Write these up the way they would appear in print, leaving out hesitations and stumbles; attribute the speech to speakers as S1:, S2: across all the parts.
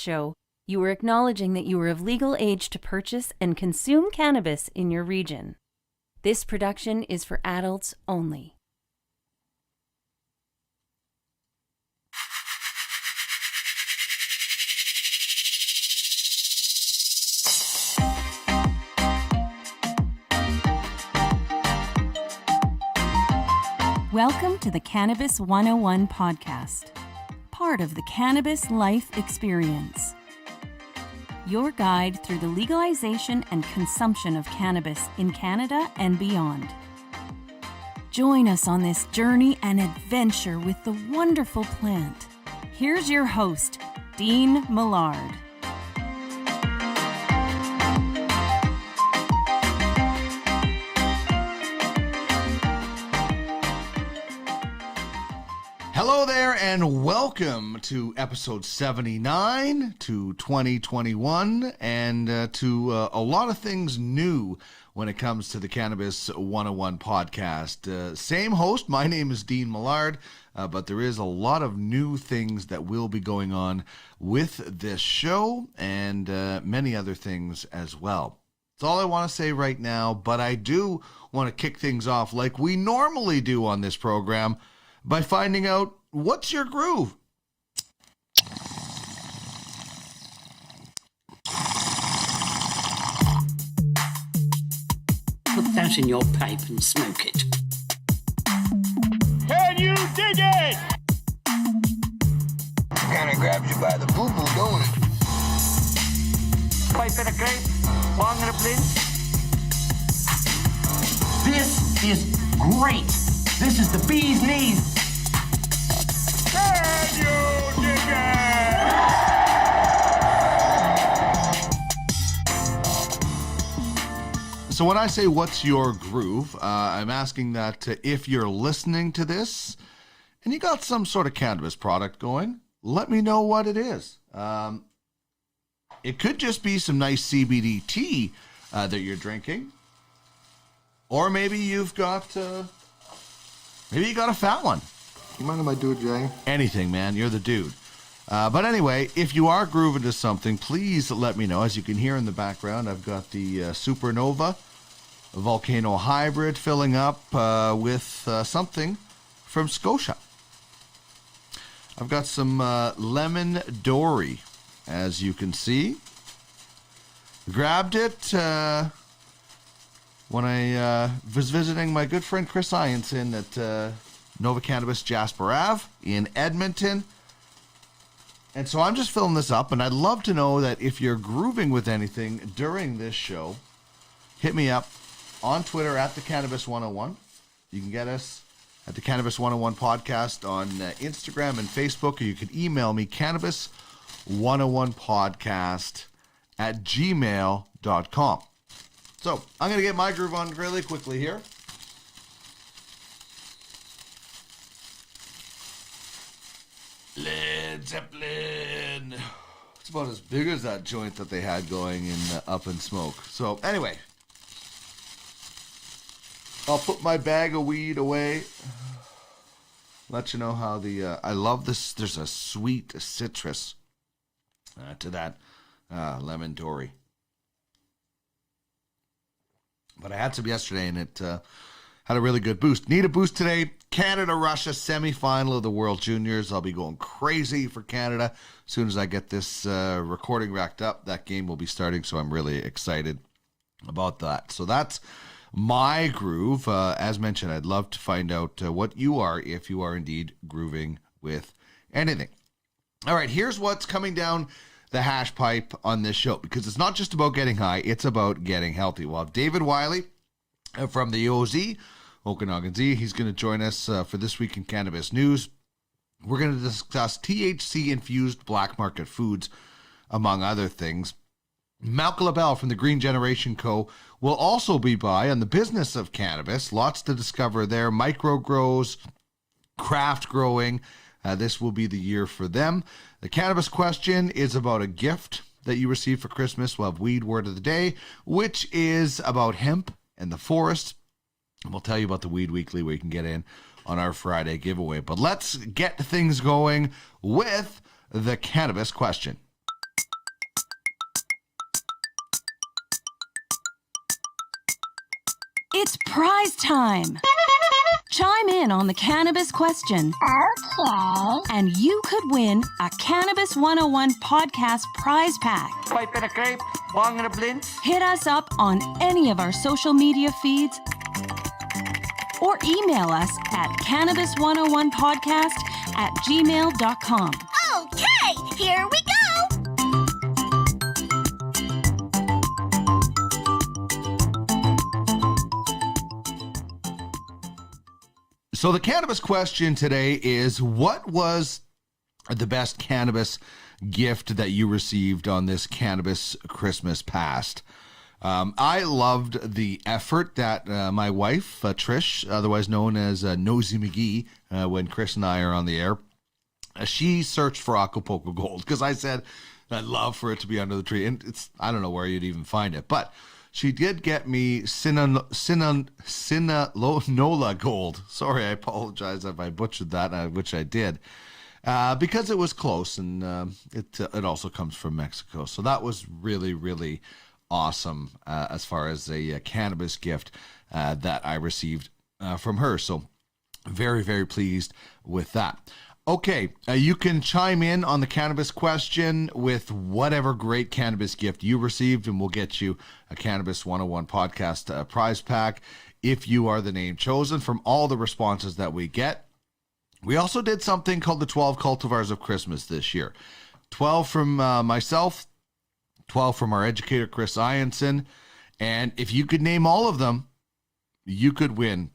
S1: show, you are acknowledging that you are of legal age to purchase and consume cannabis in your region. This production is for adults only. Welcome to the Cannabis 101 podcast, part of the Cannabis Life Experience. Your guide through the legalization and consumption of cannabis in Canada and beyond. Join us on this journey and adventure with the wonderful plant. Here's your host, Dean Millard.
S2: Hello there and welcome to episode 79 to 2021 and to a lot of things new when it comes to the Cannabis 101 podcast. Same host, my name is Dean Millard, but there is a lot of new things that will be going on with this show and many other things as well. That's all I want to say right now, but I do want to kick things off like we normally do on this program by finding out what's your groove.
S3: Put that in your pipe and smoke it.
S4: Can you dig it?
S5: Kinda grabs you by the boo-boo, don't it?
S4: Pipe in a grape, long in a blend.
S6: This is great. This is the bee's knees.
S4: Can you dig it?
S2: So when I say what's your groove, I'm asking that if you're listening to this and you got some sort of cannabis product going, let me know what it is. It could just be some nice CBD tea that you're drinking. Or maybe you've got a fat one.
S5: You mind if I do it, Jay?
S2: Anything, man. You're the dude. But anyway, if you are grooving to something, please let me know. As you can hear in the background, I've got the Supernova Volcano Hybrid filling up with something from Scotia. I've got some Lemon Dory, as you can see. Grabbed it when I was visiting my good friend Chris Ianson at Nova Cannabis Jasper Ave in Edmonton. And so I'm just filling this up, and I'd love to know that if you're grooving with anything during this show, hit me up on Twitter at the Cannabis 101. You can get us at the Cannabis 101 podcast on Instagram and Facebook, or you can email me cannabis101podcast at gmail.com. So I'm going to get my groove on really quickly here. Led Zeppelin. It's about as big as that joint that they had going in Up in Smoke. So anyway, I'll put my bag of weed away. Let you know how the I love this. There's a sweet citrus to that Lemon Dory. But I had some yesterday, and it had a really good boost. Need a boost today. Canada-Russia semifinal of the World Juniors. I'll be going crazy for Canada as soon as I get this recording wrapped up. That game will be starting, so I'm really excited about that. So that's my groove. As mentioned, I'd love to find out what you are, if you are indeed grooving with anything. All right, here's what's coming down the hash pipe on this show, because it's not just about getting high, it's about getting healthy. Well, David Wiley from the OZ, Okanagan Z, he's going to join us for This Week in Cannabis News. We're going to discuss THC-infused black market foods, among other things. Malcolm LaBelle from the Green Generation Co. will also be by on the business of cannabis. Lots to discover there. Micro grows, craft growing. This will be the year for them. The Cannabis Question is about a gift that you receive for Christmas. We'll have Weed Word of the Day, which is about hemp and the forest. And we'll tell you about the Weed Weekly where you can get in on our Friday giveaway. But let's get things going with the Cannabis Question.
S1: It's prize time! Chime in on the Cannabis Question.
S7: Okay.
S1: And you could win a Cannabis 101 podcast prize pack.
S4: Pipe and a crepe, bong and a blint.
S1: Hit us up on any of our social media feeds or email us at cannabis101podcast@gmail.com.
S7: Okay, here we go.
S2: So the cannabis question today is, what was the best cannabis gift that you received on this cannabis Christmas past? I loved the effort that my wife, Trish, otherwise known as Nosy McGee, when Chris and I are on the air, she searched for Acapulco Gold because I said I'd love for it to be under the tree. And I don't know where you'd even find it, but she did get me Sinaloa Gold. Sorry, I apologize if I butchered that, which I did, because it was close, and it also comes from Mexico. So that was really, really awesome as far as a cannabis gift that I received from her. So very, very pleased with that. Okay, you can chime in on the cannabis question with whatever great cannabis gift you received, and we'll get you a Cannabis 101 podcast prize pack if you are the name chosen from all the responses that we get. We also did something called the 12 Cultivars of Christmas this year. 12 from myself, 12 from our educator, Chris Ianson, and if you could name all of them, you could win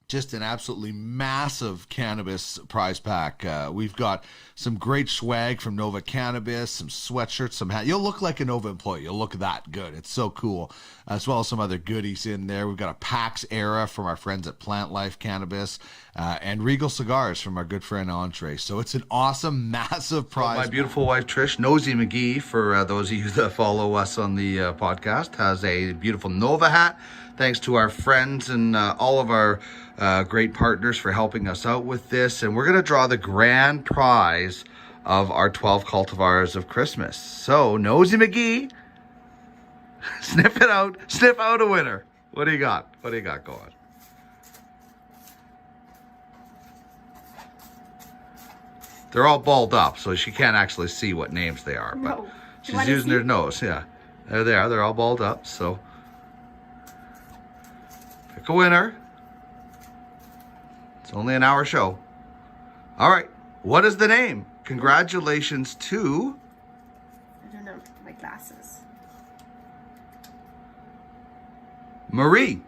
S2: just an absolutely massive cannabis prize pack. We've got some great swag from Nova Cannabis, some sweatshirts, some hats. You'll look like a Nova employee. You'll look that good. It's so cool. As well as some other goodies in there. We've got a PAX era from our friends at Plant Life Cannabis, and Regal Cigars from our good friend Andre. So it's an awesome, massive prize. My beautiful wife, Trish, Nosy McGee, for those of you that follow us on the podcast, has a beautiful Nova hat. Thanks to our friends and all of our great partners for helping us out with this. And we're going to draw the grand prize of our 12 Cultivars of Christmas. So, Nosy McGee, sniff out a winner. What do you got? What do you got going? They're all balled up, so she can't actually see what names they are. But
S7: No.
S2: she's using her nose. Yeah, there they are. They're all balled up, so pick a winner. It's only an hour show. All right. What is the name? Congratulations to
S7: I don't know, my glasses.
S2: Marie.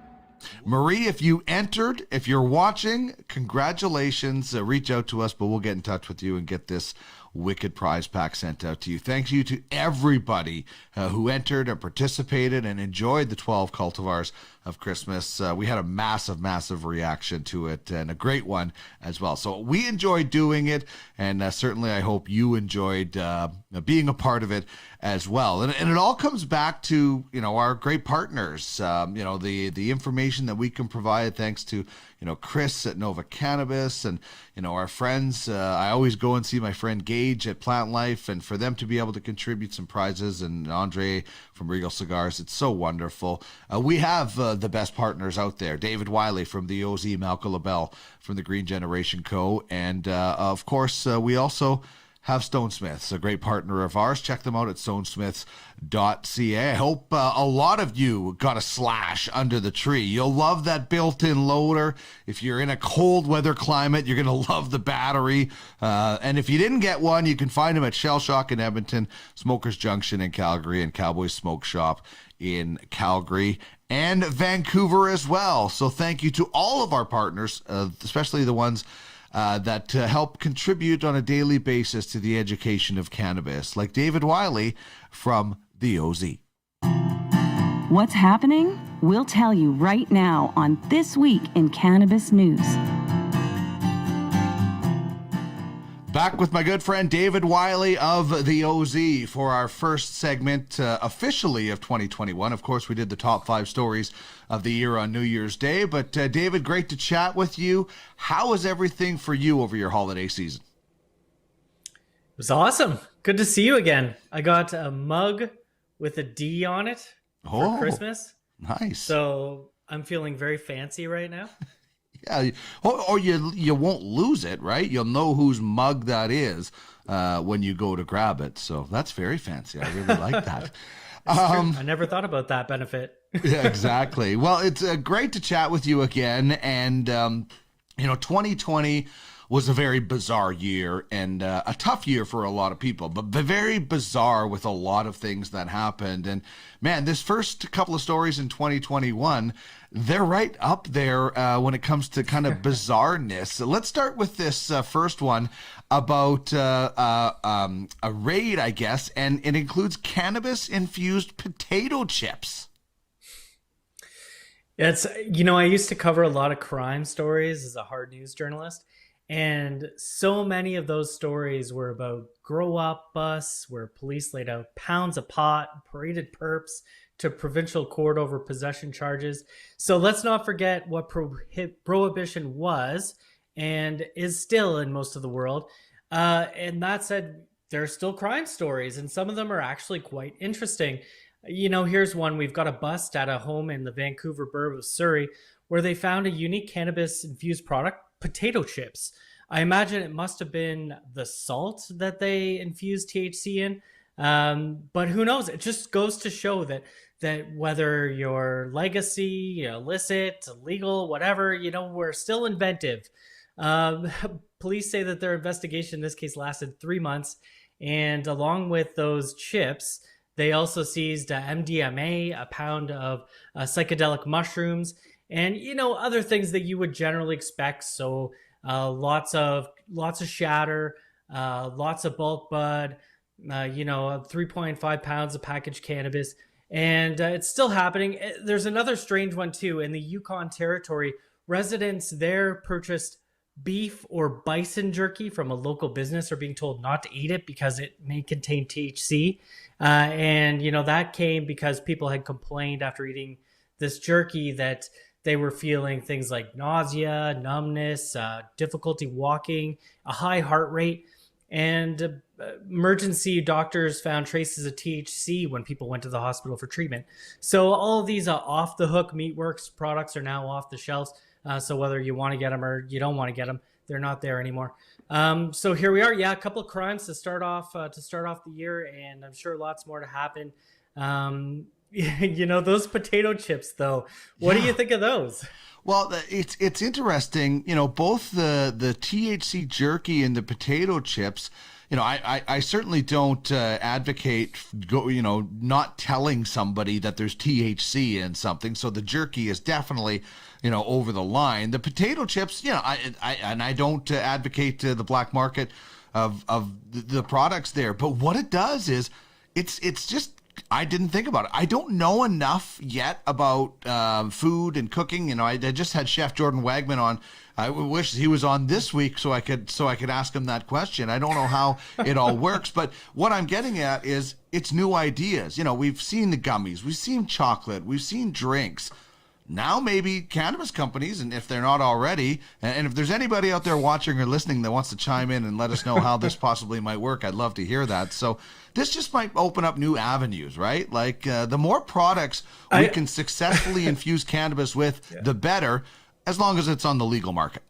S2: Marie, if you entered, if you're watching, congratulations. Reach out to us, but we'll get in touch with you and get this wicked prize pack sent out to you. Thank you to everybody who entered and participated and enjoyed the 12 Cultivars of Christmas. We had a massive reaction to it, and a great one as well. So we enjoyed doing it, and certainly I hope you enjoyed being a part of it as well. And it all comes back to, our great partners, the information that we can provide thanks to, Chris at Nova Cannabis and, our friends. I always go and see my friend Gage at Plant Life, and for them to be able to contribute some prizes, and Andre from Regal Cigars, it's so wonderful. We have the best partners out there. David Wiley from the OZ, Malcolm LaBelle from the Green Generation Co. And of course, we also have Stonesmiths, a great partner of ours. Check them out at stonesmiths.ca. I hope a lot of you got a slash under the tree. You'll love that built-in loader. If you're in a cold weather climate, you're going to love the battery. And if you didn't get one, you can find them at Shell Shock in Edmonton, Smokers Junction in Calgary, and Cowboy Smoke Shop in Calgary and Vancouver as well. So thank you to all of our partners, especially the ones that help contribute on a daily basis to the education of cannabis, like David Wiley from the OZ.
S1: What's happening? We'll tell you right now on This Week in Cannabis News.
S2: Back with my good friend David Wiley of the OZ for our first segment officially of 2021. Of course, we did the top 5 stories of the year on New Year's Day. But David, great to chat with you. How was everything for you over your holiday season?
S8: It was awesome. Good to see you again. I got a mug with a D on it for Christmas.
S2: Nice.
S8: So I'm feeling very fancy right now.
S2: Yeah, or you won't lose it, right? You'll know whose mug that is when you go to grab it. So that's very fancy. I really like that.
S8: I never thought about that benefit.
S2: Yeah, exactly. Well, it's great to chat with you again. And, 2020 was a very bizarre year and a tough year for a lot of people, but very bizarre with a lot of things that happened. And man, this first couple of stories in 2021, they're right up there when it comes to kind of bizarreness. So let's start with this first one about a raid, I guess, and it includes cannabis-infused potato chips.
S8: It's, I used to cover a lot of crime stories as a hard news journalist. And so many of those stories were about grow up busts where police laid out pounds of pot, paraded perps to provincial court over possession charges. So let's not forget what prohibition was and is still in most of the world. And that said, there are still crime stories, and some of them are actually quite interesting. Here's one. We've got a bust at a home in the Vancouver borough of Surrey where they found a unique cannabis-infused product, potato chips. I imagine it must have been the salt that they infused THC in, but who knows? It just goes to show that whether your legacy, illicit, legal, whatever, we're still inventive. Police say that their investigation in this case lasted 3 months, and along with those chips, they also seized MDMA, a pound of psychedelic mushrooms, and other things that you would generally expect. So lots of shatter, lots of bulk bud, 3.5 pounds of packaged cannabis, and it's still happening. There's another strange one too. In the Yukon Territory, residents there purchased beef or bison jerky from a local business are being told not to eat it because it may contain THC. And that came because people had complained after eating this jerky that they were feeling things like nausea, numbness, difficulty walking, a high heart rate, and emergency doctors found traces of THC when people went to the hospital for treatment. So all of these off-the-hook Meatworks products are now off the shelves. So whether you want to get them or you don't want to get them, they're not there anymore. So here we are. Yeah, a couple of crimes to start off the year, and I'm sure lots more to happen. Those potato chips, though. What do you think of those?
S2: Well, it's interesting. Both the THC jerky and the potato chips. I certainly don't advocate not telling somebody that there's THC in something. So the jerky is definitely over the line. The potato chips, I don't advocate the black market of the products there. But what it does is it's just. I didn't think about it. I don't know enough yet about food and cooking. I just had Chef Jordan Wagman on. I wish he was on this week so I could ask him that question. I don't know how it all works, but what I'm getting at is it's new ideas. We've seen the gummies, we've seen chocolate, we've seen drinks. Now maybe cannabis companies, and if they're not already, and if there's anybody out there watching or listening that wants to chime in and let us know how this possibly might work, I'd love to hear that. So this just might open up new avenues, right? Like the more products we can successfully infuse cannabis with, the better, as long as it's on the legal market.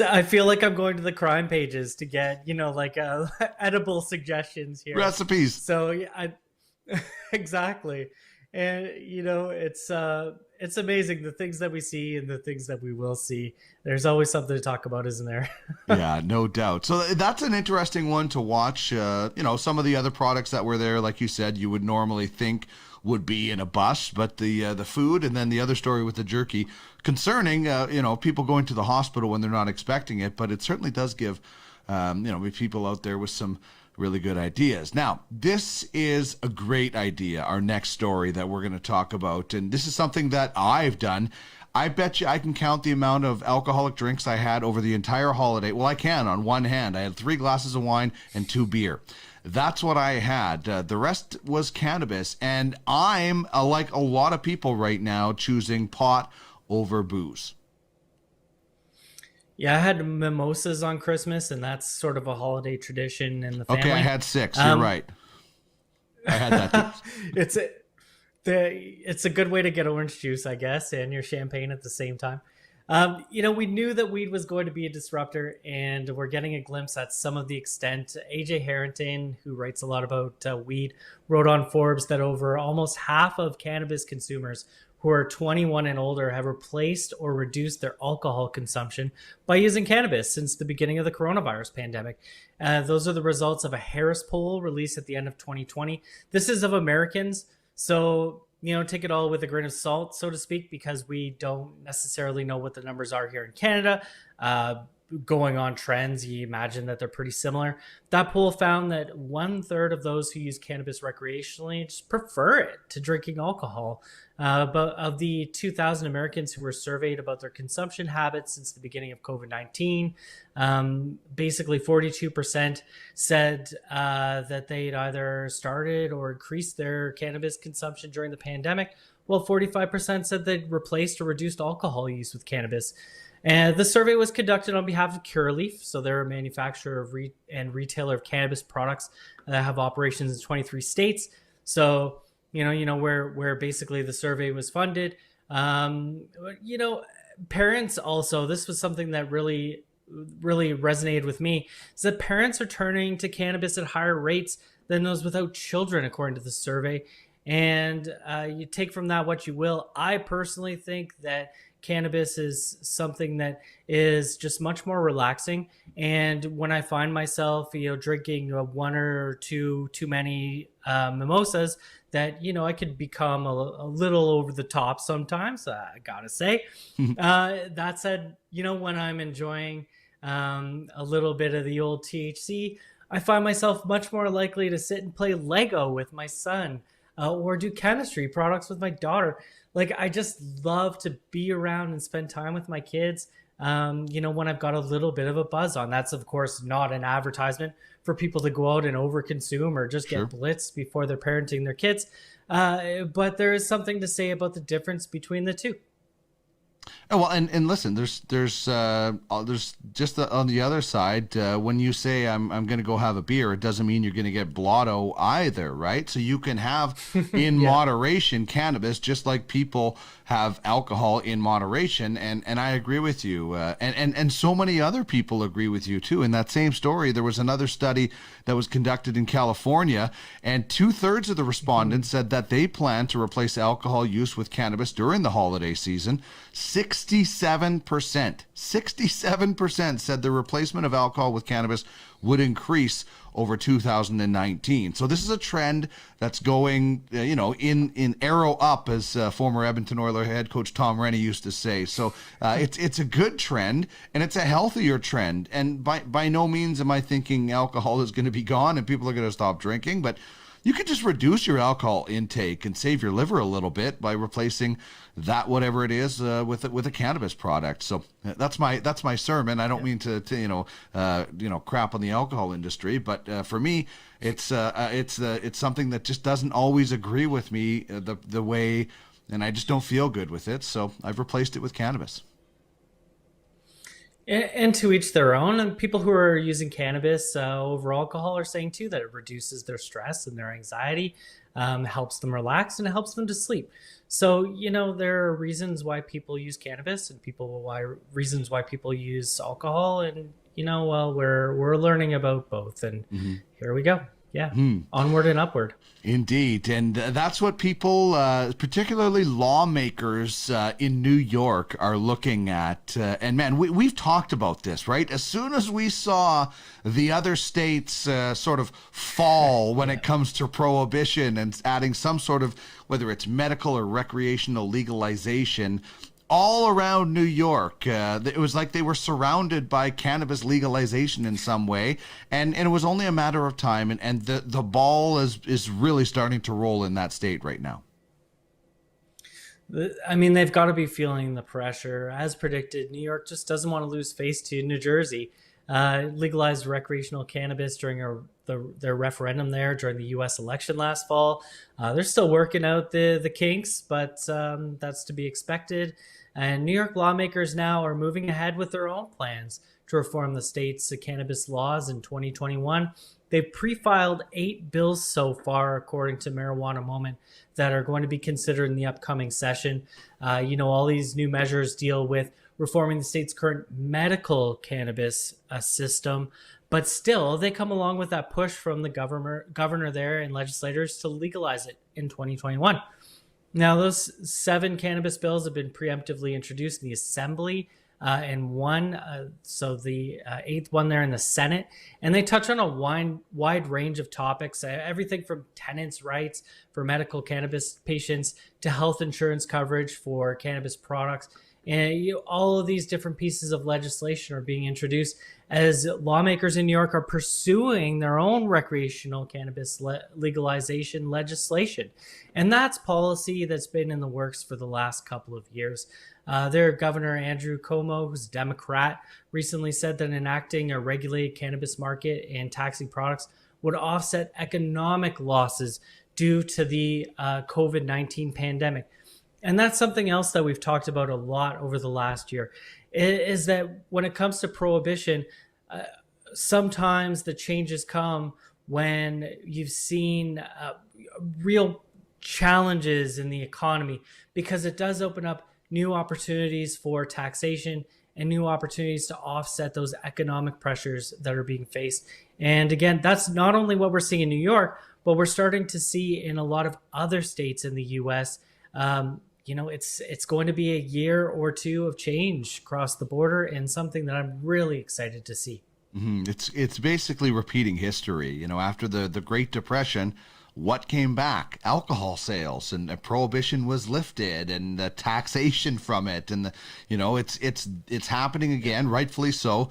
S8: I feel like I'm going to the crime pages to get, edible suggestions here.
S2: Recipes.
S8: So yeah, exactly. And it's amazing the things that we see and the things that we will see. There's always something to talk about, isn't there?
S2: Yeah, no doubt. So that's an interesting one to watch. Some of the other products that were there, like you said, you would normally think would be in a bus, but the food, and then the other story with the jerky, concerning people going to the hospital when they're not expecting it. But it certainly does give people out there with some really good ideas. Now, this is a great idea, our next story that we're going to talk about. And this is something that I've done. I bet you I can count the amount of alcoholic drinks I had over the entire holiday. Well, I can on one hand. I had 3 glasses of wine and 2 beer. That's what I had. The rest was cannabis. And I'm, like a lot of people right now, choosing pot over booze.
S8: Yeah, I had mimosas on Christmas, and that's sort of a holiday tradition in the family.
S2: Okay, I had 6. You're right. I had that too.
S8: it's a good way to get orange juice, I guess, and your champagne at the same time. We knew that weed was going to be a disruptor, and we're getting a glimpse at some of the extent. AJ Harrington, who writes a lot about weed, wrote on Forbes that over almost half of cannabis consumers who are 21 and older have replaced or reduced their alcohol consumption by using cannabis since the beginning of the coronavirus pandemic. Those are the results of a Harris poll released at the end of 2020. This is of Americans, so take it all with a grain of salt, so to speak, because we don't necessarily know what the numbers are here in Canada. Going on trends, you imagine that they're pretty similar. That poll found that 1/3 of those who use cannabis recreationally just prefer it to drinking alcohol. But of the 2,000 Americans who were surveyed about their consumption habits since the beginning of COVID-19, basically 42% said that they'd either started or increased their cannabis consumption during the pandemic, while 45% said they'd replaced or reduced alcohol use with cannabis. And the survey was conducted on behalf of Curaleaf, so they're a manufacturer of and retailer of cannabis products that have operations in 23 states. So, where basically the survey was funded. Parents also, this was something that really resonated with me, is that parents are turning to cannabis at higher rates than those without children, according to the survey. And you take from that what you will. I personally think that cannabis is something that is just much more relaxing. And when I find myself, drinking one or two too many mimosas, that, I could become a little over the top sometimes, I gotta say. That said, when I'm enjoying a little bit of the old THC, I find myself much more likely to sit and play Lego with my son, or do chemistry products with my daughter. Like, I just love to be around and spend time with my kids, when I've got a little bit of a buzz on. That's, of course, not an advertisement for people to go out and overconsume or just get blitzed before they're parenting their kids. But there is something to say about the difference between the two.
S2: Oh, well, and listen, there's just on the other side, when you say I'm going to go have a beer, it doesn't mean you're going to get blotto either, right? So you can have in moderation cannabis, just like people have alcohol in moderation, and I agree with you, and so many other people agree with you too. In that same story, there was another study that was conducted in California, and 2/3 of the respondents said that they plan to replace alcohol use with cannabis during the holiday season. 67% said the replacement of alcohol with cannabis would increase over 2019. So this is a trend that's going, in arrow up, as former Edmonton Oilers head coach Tom Rennie used to say. So it's a good trend, and it's a healthier trend. And by no means am I thinking alcohol is going to be gone and people are going to stop drinking, but you could just reduce your alcohol intake and save your liver a little bit by replacing that, whatever it is, with a cannabis product. So that's my sermon. I don't mean to crap on the alcohol industry, but for me, it's something that just doesn't always agree with me the way, and I just don't feel good with it. So I've replaced it with cannabis.
S8: And to each their own. And people who are using cannabis over alcohol are saying too that it reduces their stress and their anxiety, helps them relax, and it helps them to sleep. So, there are reasons why people use cannabis and reasons why people use alcohol. And, we're learning about both. And here we go. Yeah. Onward and upward.
S2: Indeed. And that's what people, particularly lawmakers in New York, are looking at. And man, we've talked about this, right? As soon as we saw the other states sort of fall when it comes to prohibition and adding some sort of, whether it's medical or recreational legalization, all around New York, it was like they were surrounded by cannabis legalization in some way, and it was only a matter of time, and the ball is really starting to roll in that state right now.
S8: I mean, they've got to be feeling the pressure. As predicted, New York just doesn't want to lose face to New Jersey. Legalized recreational cannabis during their referendum there during the U.S. election last fall. They're still working out the kinks, but that's to be expected. And New York lawmakers now are moving ahead with their own plans, to reform the state's cannabis laws in 2021. They've pre-filed 8 bills so far, according to Marijuana Moment, that are going to be considered in the upcoming session. All these new measures deal with reforming the state's current medical cannabis system, but still they come along with that push from the governor there and legislators to legalize it in 2021. Now, those 7 cannabis bills have been preemptively introduced in the Assembly and one, so the 8th one there in the Senate, and they touch on a wide range of topics, everything from tenants' rights for medical cannabis patients to health insurance coverage for cannabis products. And all of these different pieces of legislation are being introduced as lawmakers in New York are pursuing their own recreational cannabis legalization legislation. And that's policy that's been in the works for the last couple of years. Their Governor Andrew Cuomo, who's a Democrat, recently said that enacting a regulated cannabis market and taxing products would offset economic losses due to the COVID-19 pandemic. And that's something else that we've talked about a lot over the last year, is that when it comes to prohibition, sometimes the changes come when you've seen real challenges in the economy, because it does open up new opportunities for taxation and new opportunities to offset those economic pressures that are being faced. And again, that's not only what we're seeing in New York, but we're starting to see in a lot of other states in the U.S. It's going to be a year or two of change across the border, and something that I'm really excited to see.
S2: Mm-hmm. It's basically repeating history. After the Great Depression, what came back? Alcohol sales, and prohibition was lifted, and the taxation from it, and it's happening again, rightfully so,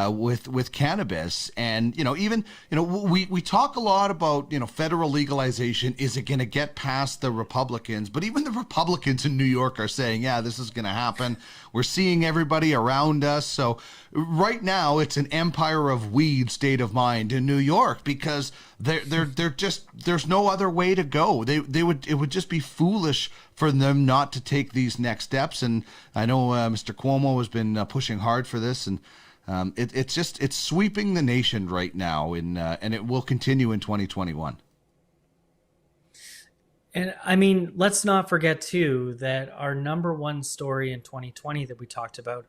S2: with cannabis. And we talk a lot about federal legalization. Is it going to get past the Republicans? But even the Republicans in New York are saying, yeah, this is going to happen. We're seeing everybody around us. So right now it's an empire of weed state of mind in New York, because they're just, there's no other way to go. It would just be foolish for them not to take these next steps. And I know Mr. Cuomo has been pushing hard for this, and it's sweeping the nation right now, and it will continue in 2021.
S8: And I mean, let's not forget too that our number one story in 2020 that we talked about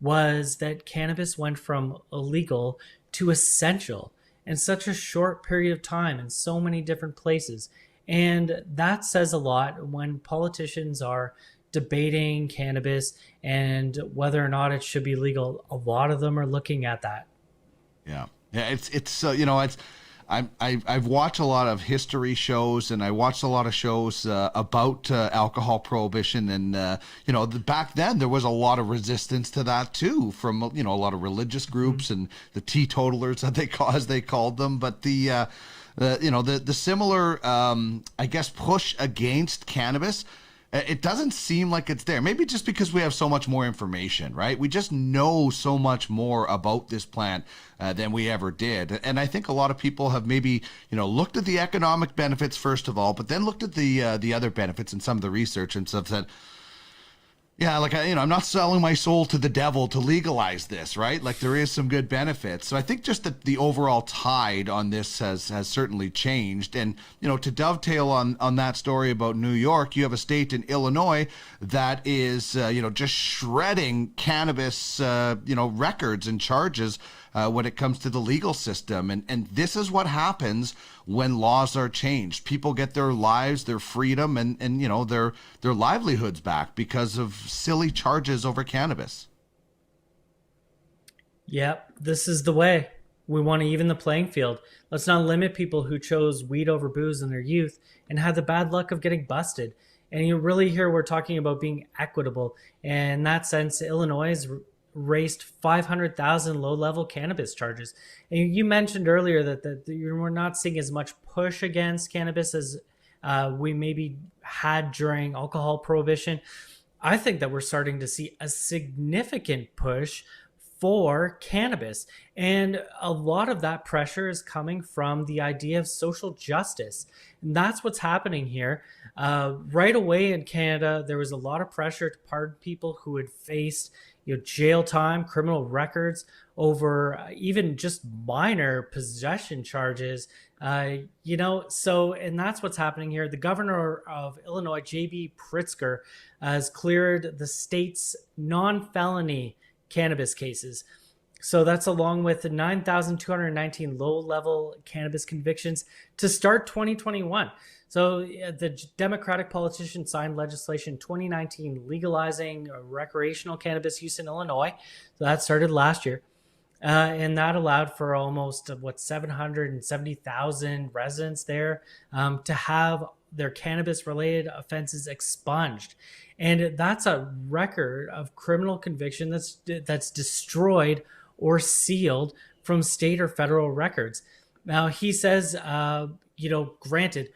S8: was that cannabis went from illegal to essential in such a short period of time in so many different places. And that says a lot when politicians are debating cannabis and whether or not it should be legal. A lot of them are looking at that.
S2: Yeah, I've watched a lot of history shows, and I watched a lot of shows about alcohol prohibition, and back then there was a lot of resistance to that too, from a lot of religious groups and the teetotalers, as they called them. But the similar I guess push against cannabis, it doesn't seem like it's there. Maybe just because we have so much more information, right? We just know so much more about this plant than we ever did. And I think a lot of people have maybe, looked at the economic benefits first of all, but then looked at the other benefits and some of the research and stuff, said, yeah, I'm not selling my soul to the devil to legalize this, right? Like, there is some good benefits. So I think just that the overall tide on this has certainly changed. And, to dovetail on that story about New York, you have a state in Illinois that is, just shredding cannabis, records and charges when it comes to the legal system. And this is what happens when laws are changed. People get their lives, their freedom, and their livelihoods back because of silly charges over cannabis.
S8: Yep, this is the way. We want to even the playing field. Let's not limit people who chose weed over booze in their youth and had the bad luck of getting busted. And you really hear we're talking about being equitable. And in that sense, Illinois is raised 500,000 low-level cannabis charges. And you mentioned earlier that we're not seeing as much push against cannabis as we maybe had during alcohol prohibition. I think that we're starting to see a significant push for cannabis. And a lot of that pressure is coming from the idea of social justice. And that's what's happening here. Right away in Canada, there was a lot of pressure to pardon people who had faced, jail time, criminal records over even just minor possession charges. So, and that's what's happening here. The governor of Illinois, J.B. Pritzker, has cleared the state's non-felony cannabis cases. So that's along with the 9,219 low-level cannabis convictions to start 2021. So the Democratic politician signed legislation 2019 legalizing recreational cannabis use in Illinois. So that started last year. And that allowed for almost 770,000 residents there to have their cannabis-related offenses expunged, and that's a record of criminal conviction that's destroyed or sealed from state or federal records. Now he says, granted,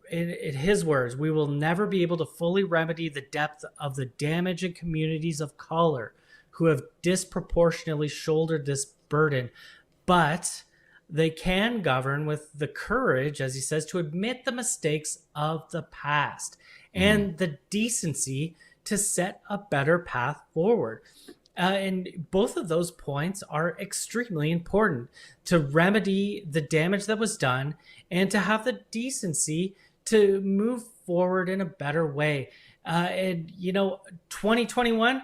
S8: in his words, we will never be able to fully remedy the depth of the damage in communities of color who have disproportionately shouldered this burden, but they can govern with the courage, as he says, to admit the mistakes of the past and the decency to set a better path forward. And both of those points are extremely important, to remedy the damage that was done and to have the decency to move forward in a better way. 2021,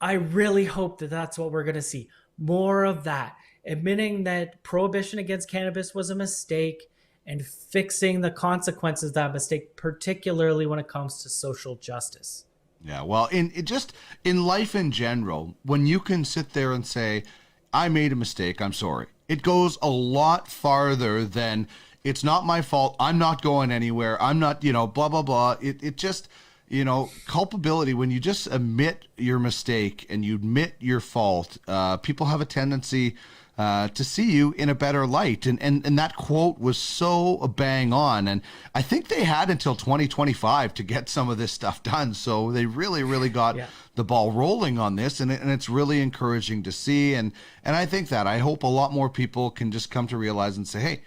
S8: I really hope that that's what we're going to see. More of that, admitting that prohibition against cannabis was a mistake and fixing the consequences of that mistake, particularly when it comes to social justice.
S2: Yeah, well, in life in general, when you can sit there and say, I made a mistake, I'm sorry, it goes a lot farther than, it's not my fault, I'm not going anywhere, I'm not, blah, blah, blah. It just, culpability, when you just admit your mistake and you admit your fault, people have a tendency to see you in a better light. And that quote was so bang on. And I think they had until 2025 to get some of this stuff done. So they really, really got the ball rolling on this. And it's really encouraging to see. And I think that I hope a lot more people can just come to realize and say, hey,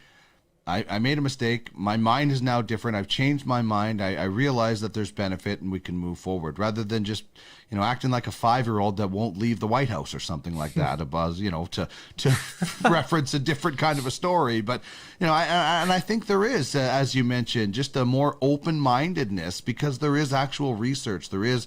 S2: I made a mistake. My mind is now different. I've changed my mind. I realize that there's benefit and we can move forward, rather than just, acting like a 5-year-old that won't leave the White House or something like that, to reference a different kind of a story. But, I think there is, as you mentioned, just a more open-mindedness, because there is actual research. There is,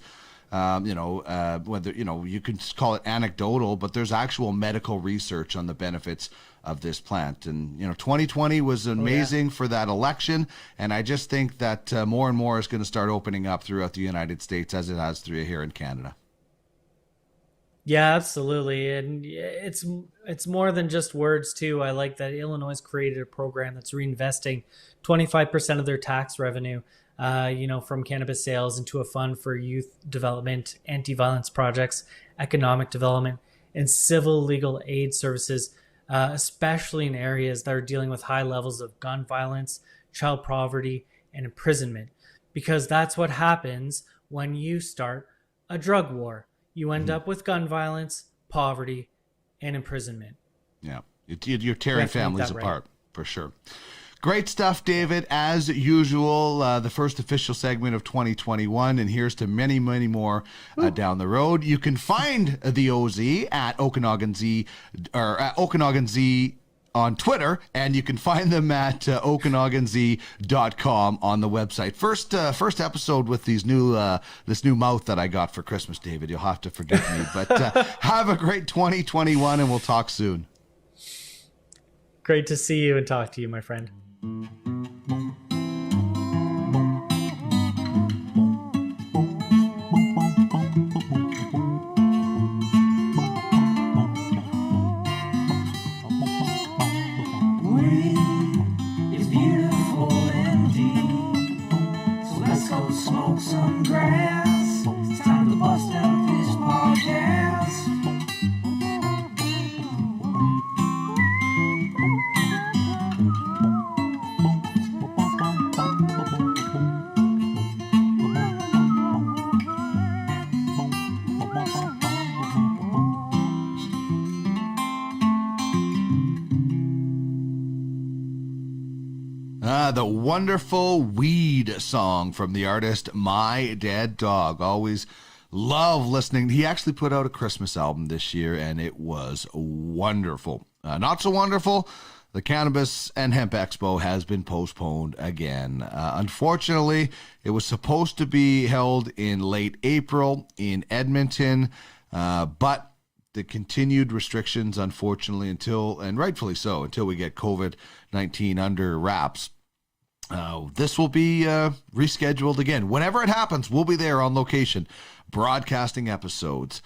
S2: whether, you can call it anecdotal, but there's actual medical research on the benefits of this plant. And 2020 was amazing for that election, and I just think that more and more is going to start opening up throughout the United States, as it has through here in Canada.
S8: Yeah, absolutely. And it's more than just words too. I like that Illinois has created a program that's reinvesting 25% of their tax revenue from cannabis sales into a fund for youth development, anti-violence projects, economic development, and civil legal aid services, especially in areas that are dealing with high levels of gun violence, child poverty, and imprisonment. Because that's what happens when you start a drug war. You end up with gun violence, poverty, and imprisonment. Yeah,
S2: you're tearing families apart, for sure. Great stuff, David. As usual, the first official segment of 2021, and here's to many, many more down the road. You can find the OZ at Okanagan Z, or at Okanagan Z on Twitter, and you can find them at okanaganz.com on the website. First episode with these this new mouth that I got for Christmas, David. You'll have to forgive me, but have a great 2021, and we'll talk soon.
S8: Great to see you and talk to you, my friend.
S6: It's beautiful indeed. So let's go smoke some grass. It's time to bust out this podcast.
S2: The wonderful Weed song from the artist My Dead Dog. Always love listening. He actually put out a Christmas album this year, and it was wonderful. Not so wonderful. The Cannabis and Hemp Expo has been postponed again. Unfortunately, it was supposed to be held in late April in Edmonton, but the continued restrictions, unfortunately, and rightfully so, until we get COVID-19 under wraps, this will be rescheduled again. Whenever it happens, we'll be there on location, broadcasting episodes.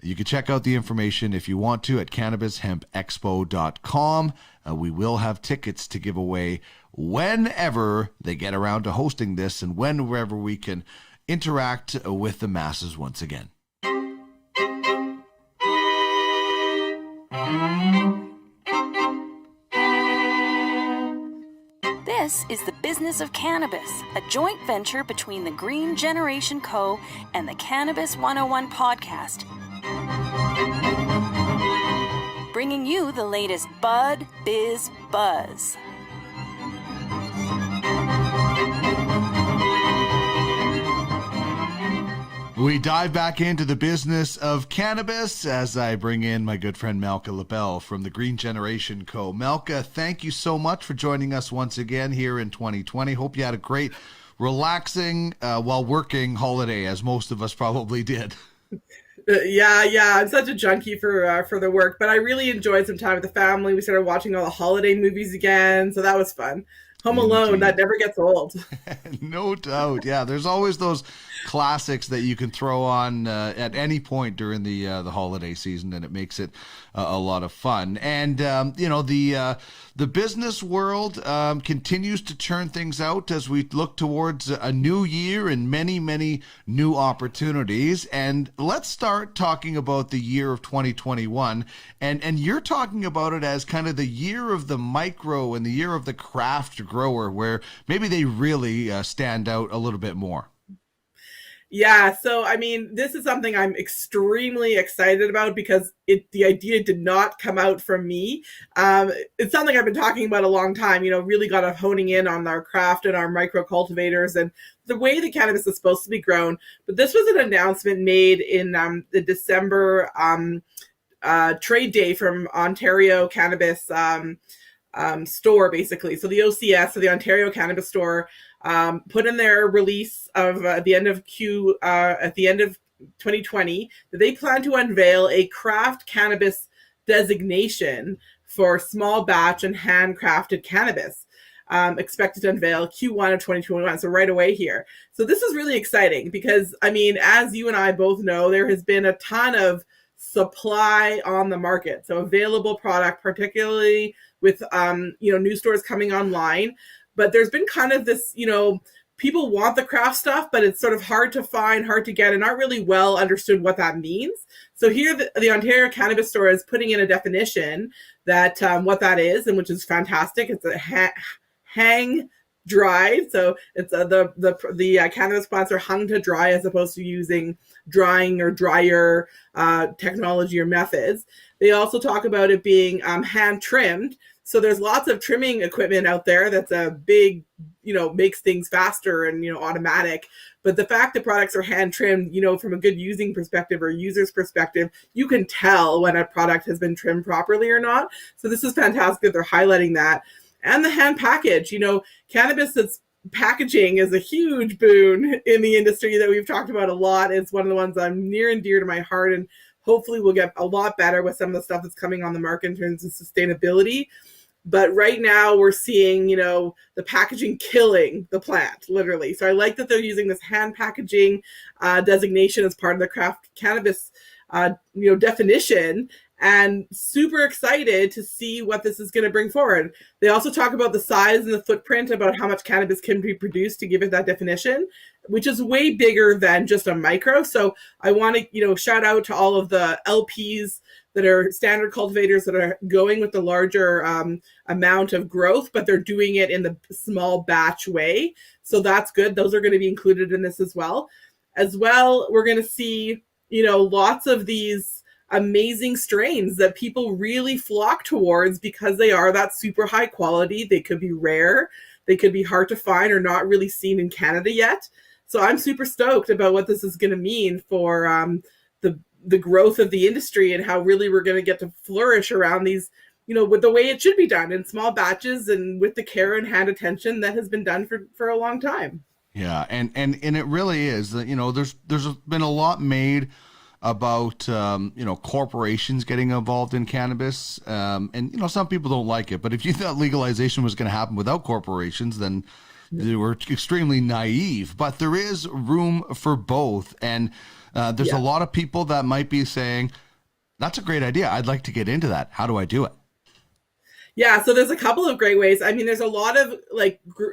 S2: You can check out the information if you want to at cannabishempexpo.com. We will have tickets to give away whenever they get around to hosting this and whenever we can interact with the masses once again.
S1: This is The Business of Cannabis, a joint venture between the Green Generation Co. and the Cannabis 101 podcast. Bringing you the latest bud, biz, buzz.
S2: We dive back into the business of cannabis as I bring in my good friend Malka LaBelle from the Green Generation Co. Malka, thank you so much for joining us once again here in 2020. Hope you had a great, relaxing, while working holiday, as most of us probably did.
S9: Yeah. I'm such a junkie for the work, but I really enjoyed some time with the family. We started watching all the holiday movies again, so that was fun. Home Alone, that never gets old.
S2: No doubt. Yeah, there's always those classics that you can throw on at any point during the holiday season, and it makes it a lot of fun. And the business world continues to churn things out as we look towards a new year and many new opportunities. And let's start talking about the year of 2021. And you're talking about it as kind of the year of the micro and the year of the craft grower, where maybe they really stand out a little bit more.
S9: Yeah, so I mean, this is something I'm extremely excited about because the idea did not come out from me. It's something I've been talking about a long time, really got honing in on our craft and our micro cultivators and the way the cannabis is supposed to be grown. But this was an announcement made in the December trade day from Ontario Cannabis store, basically. So the OCS, so the Ontario Cannabis Store, put in their release of at the end of 2020 that they plan to unveil a craft cannabis designation for small batch and handcrafted cannabis. Expected to unveil Q1 of 2021, so right away here. So this is really exciting because, I mean, as you and I both know, there has been a ton of supply on the market. So available product, particularly with, new stores coming online. But there's been kind of this, people want the craft stuff, but it's sort of hard to find, hard to get, and not really well understood what that means. So here, the Ontario Cannabis Store is putting in a definition that what that is, and which is fantastic. It's a hang dried, so it's the cannabis plants are hung to dry as opposed to using drying or dryer technology or methods. They also talk about it being hand trimmed. So there's lots of trimming equipment out there that's a big, makes things faster and, automatic. But the fact that products are hand trimmed, from a good using perspective or user's perspective, you can tell when a product has been trimmed properly or not. So this is fantastic that they're highlighting that. And the hand package, cannabis that's packaging is a huge boon in the industry that we've talked about a lot. It's one of the ones I'm near and dear to my heart, and hopefully we'll get a lot better with some of the stuff that's coming on the market in terms of sustainability. But right now we're seeing, the packaging killing the plant, literally. So I like that they're using this hand packaging designation as part of the craft cannabis, definition, and super excited to see what this is going to bring forward. They also talk about the size and the footprint, about how much cannabis can be produced to give it that definition, which is way bigger than just a micro. So I want to, shout out to all of the LPs that are standard cultivators that are going with the larger amount of growth, but they're doing it in the small batch way. So that's good. Those are going to be included in this as well. We're going to see, lots of these amazing strains that people really flock towards because they are that super high quality. They could be rare. They could be hard to find or not really seen in Canada yet. So I'm super stoked about what this is going to mean for the growth of the industry and how really we're going to get to flourish around these, with the way it should be done in small batches and with the care and hand attention that has been done for a long time.
S2: Yeah, and it really is that there's been a lot made about corporations getting involved in cannabis, and some people don't like it. But if you thought legalization was going to happen without corporations, then they were extremely naive. But there is room for both, and there's a lot of people that might be saying, "That's a great idea. I'd like to get into that. How do I do it?"
S9: Yeah, so there's a couple of great ways. I mean, there's a lot of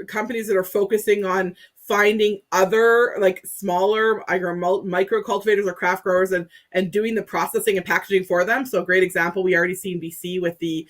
S9: companies that are focusing on finding other smaller micro cultivators or craft growers and doing the processing and packaging for them. So a great example, we already see in BC with the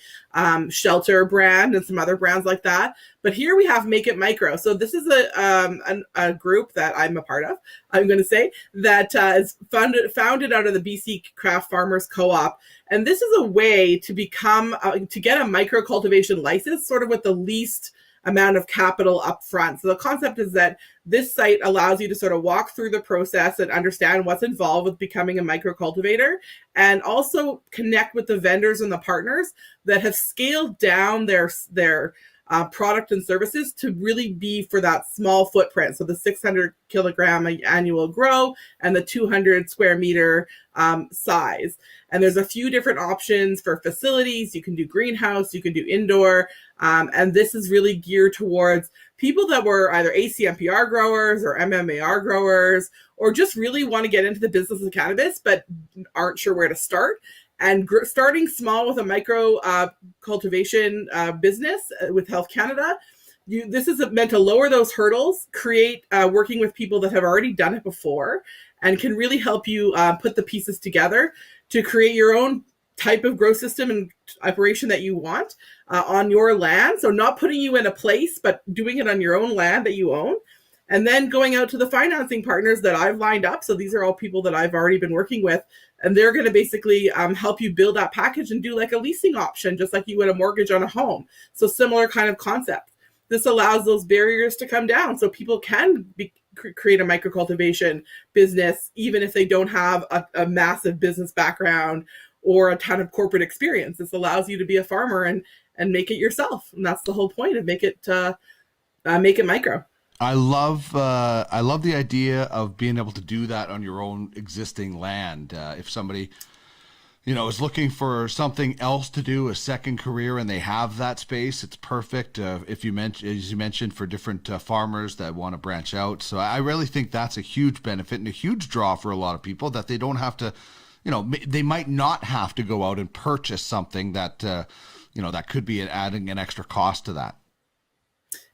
S9: Shelter brand and some other brands like that. But here we have Make It Micro. So this is a group that I'm a part of, I'm going to say, that is founded out of the BC Craft Farmers Co-op. And this is a way to to get a micro cultivation license sort of with the least amount of capital up front. So the concept is that this site allows you to sort of walk through the process and understand what's involved with becoming a micro cultivator, and also connect with the vendors and the partners that have scaled down their product and services to really be for that small footprint. So the 600 kilogram annual grow and the 200 square meter size. And there's a few different options for facilities. You can do greenhouse, you can do indoor. And this is really geared towards people that were either ACMPR growers or MMAR growers, or just really want to get into the business of cannabis, but aren't sure where to start. And starting small with a micro cultivation business with Health Canada, this is meant to lower those hurdles, create working with people that have already done it before, and can really help you put the pieces together to create your own type of grow system and operation that you want on your land. So not putting you in a place, but doing it on your own land that you own. And then going out to the financing partners that I've lined up. So these are all people that I've already been working with. And they're going to basically help you build that package and do like a leasing option, just like you would a mortgage on a home. So similar kind of concept. This allows those barriers to come down so people can create a microcultivation business, even if they don't have a massive business background or a ton of corporate experience. This allows you to be a farmer and make it yourself. And that's the whole point of Make It Micro.
S2: I love the idea of being able to do that on your own existing land. If somebody, is looking for something else to do, a second career, and they have that space, it's perfect. If you as you mentioned, for different farmers that want to branch out. So I really think that's a huge benefit and a huge draw for a lot of people, that they don't have to, they might not have to go out and purchase something that, that could be adding an extra cost to that.